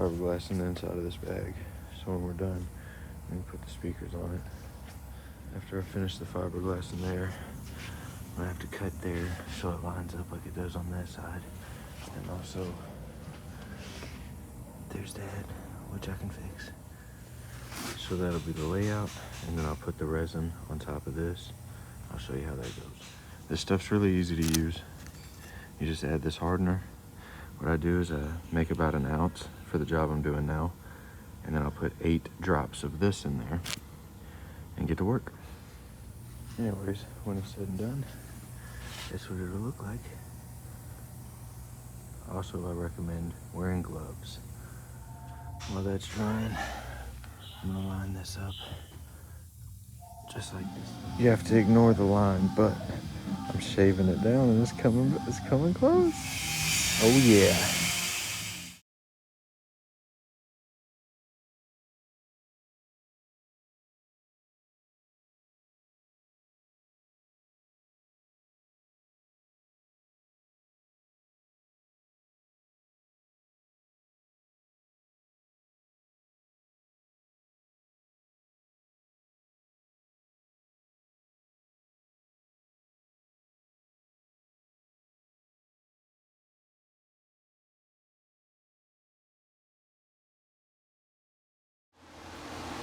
fiberglass on the inside of this bag. So when we're done, we can put the speakers on it. After I finish the fiberglass in there, I'm gonna have to cut there so it lines up like it does on that side. And also, there's that, which I can fix. So that'll be the layout, and then I'll put the resin on top of this. I'll show you how that goes. This stuff's really easy to use. You just add this hardener. What I do is I make about an ounce for the job I'm doing now, and then I'll put 8 drops of this in there and get to work. Anyways, when it's said and done, that's what it'll look like. Also, I recommend wearing gloves. While that's drying, I'm gonna line this up just like this. You have to ignore the line, but I'm shaving it down and it's coming close. Oh yeah.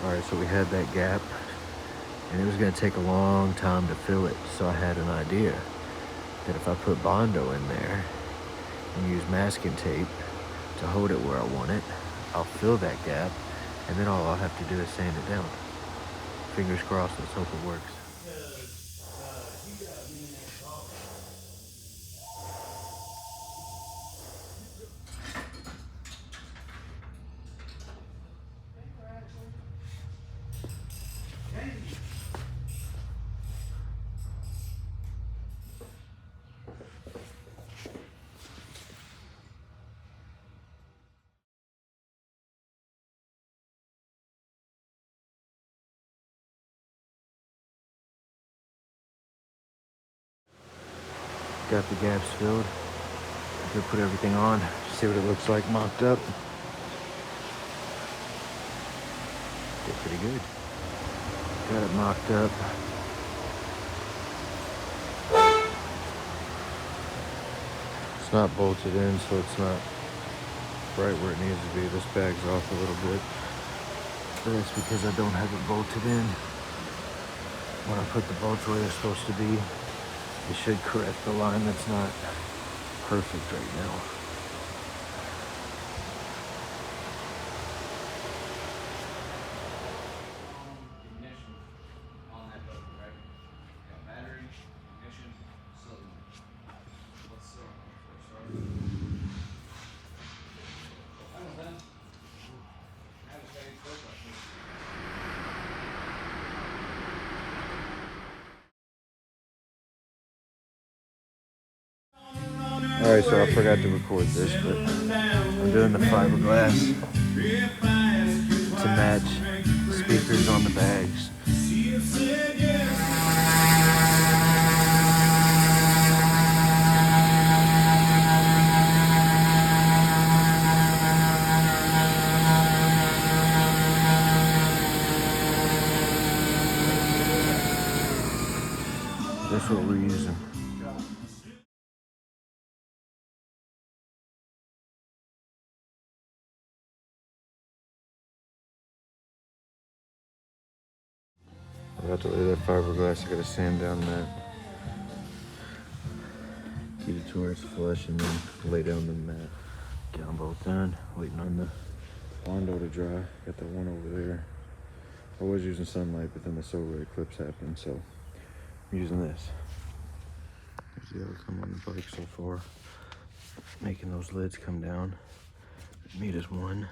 All right, so we had that gap, and it was gonna take a long time to fill it. So I had an idea that if I put Bondo in there and use masking tape to hold it where I want it, I'll fill that gap, and then all I'll have to do is sand it down. Fingers crossed, let's hope it works. Got the gaps filled. I'm gonna put everything on, see what it looks like mocked up. Did pretty good. Got it mocked up. It's not bolted in, so it's not right where it needs to be. This bag's off a little bit, but that's because I don't have it bolted in. When I put the bolts where they're supposed to be, it should correct the line that's not perfect right now. Ignition on that boat, right? Got battery, ignition, cylinder. What's cylinder for starters? I don't know. I haven't got any spoke like this. Alright, so I forgot to record this, but I'm doing the fiberglass to match speakers on the bags. That's what we're using. I got to lay that fiberglass. I gotta sand down that. Get it to where it's flush and then lay down the mat. Okay, I'm both done. Waiting on the Bondo to dry. Got that one over there. I was using sunlight, but then the solar eclipse happened, so I'm using this. There's the outcome on the bike so far. Making those lids come down. Meat is one.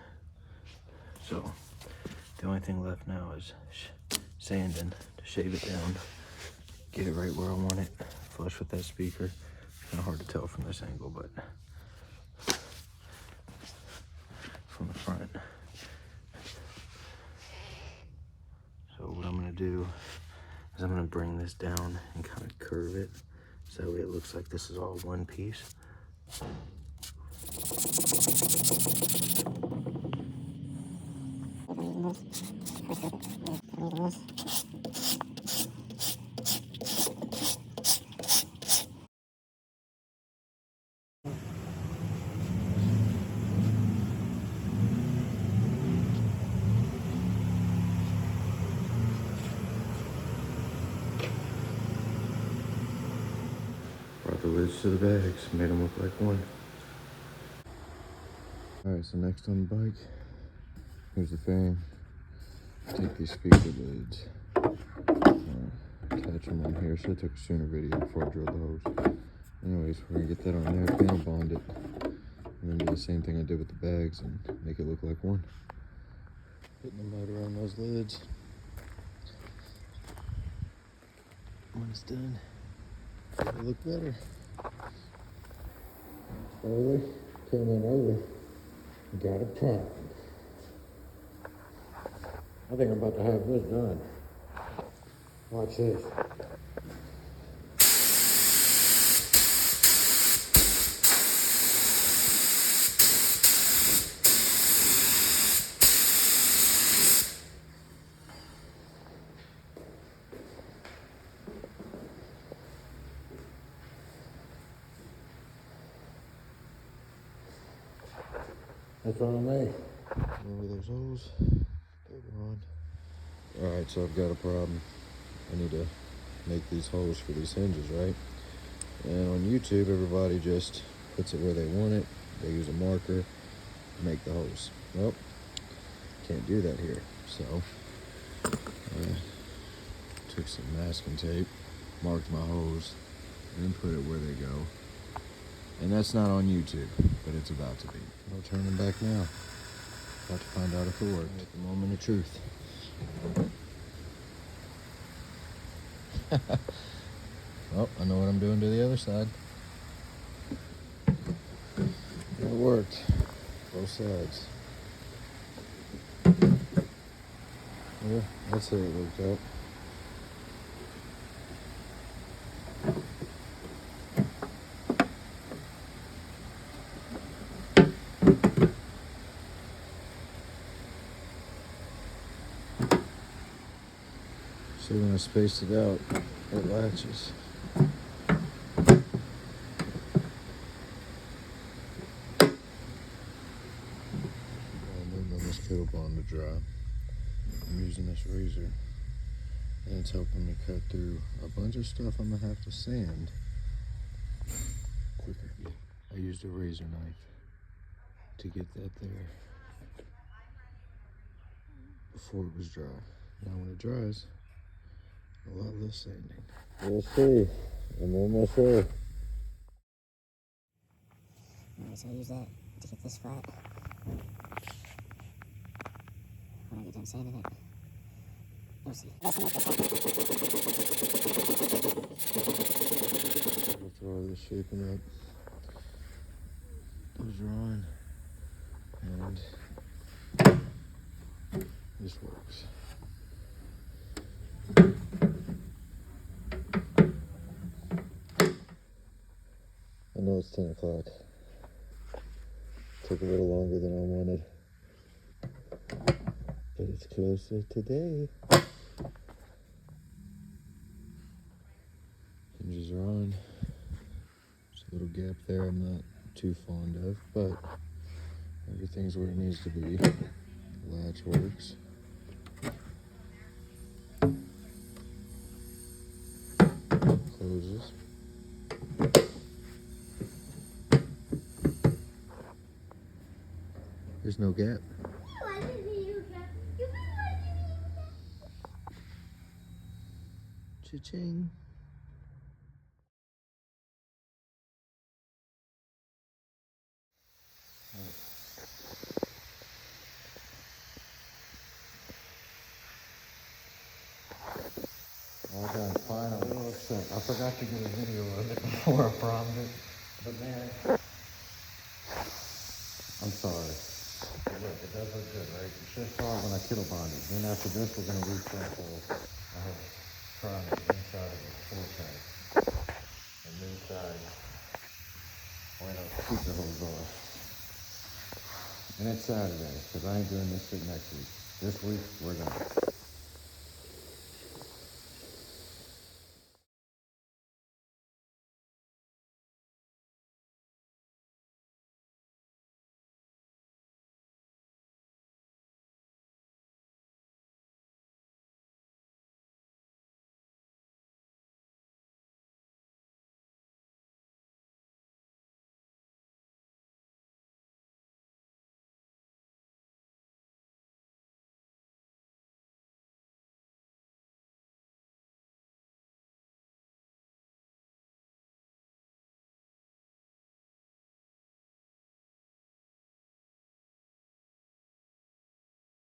So the only thing left now is sanding to shave it down, get it right where I want it, flush with that speaker. Kind of hard to tell from this angle, but from the front. So what I'm gonna do is I'm gonna bring this down and kind of curve it, so that way it looks like this is all one piece. switched to the bags, made them look like one. Alright, so next on the bike, here's the fan. Take these speaker lids, attach them on here. Should have took a sooner video before I drilled the hose. Anyways, we're gonna get that on there, panel bond it, and then do the same thing I did with the bags and make it look like one. Putting the motor on those lids. When it's done, it'll look better. Early, came in early, got it primed. I think I'm about to have this done. Watch this. That's what I made. Over those holes. They're gone. Alright, so I've got a problem. I need to make these holes for these hinges, right? And on YouTube, everybody just puts it where they want it. They use a marker, make the holes. Well, can't do that here. So, I took some masking tape, marked my holes, and then put it where they go. And that's not on YouTube, but it's about to be. No turning back now. About to find out if it worked. At the moment of truth. Well, I know what I'm doing to the other side. It worked. Both sides. Yeah, that's how it worked out. So when I spaced it out, it latches. And then this kettle bond to dry. I'm using this razor, and it's helping me cut through a bunch of stuff I'm gonna have to sand quicker. I used a razor knife to get that there before it was dry. Now when it dries, a lot less sanding. We'll see. I'm almost there. Alright, so I use that to get this flat. When I get done sanding it, you'll see. After all this shaping up, was drawing, and this works. I know it's 10 o'clock. Took a little longer than I wanted, but it's closer today. Hinges are on. There's a little gap there I'm not too fond of, but everything's where it needs to be. Latch works. Closes. There's no gap. Cha-ching. All done, finally. Oh, shit. I forgot to get a video of it before I primed it. But man, I'm sorry. Look, it does look good, right? You should have saw it when I kettle bonded. Then after this, we're going to reshuffle. I have primed the inside of the floor tank. And the inside, we're going to keep the hose off. And it's Saturday, because I ain't doing this shit next week. This week, we're done.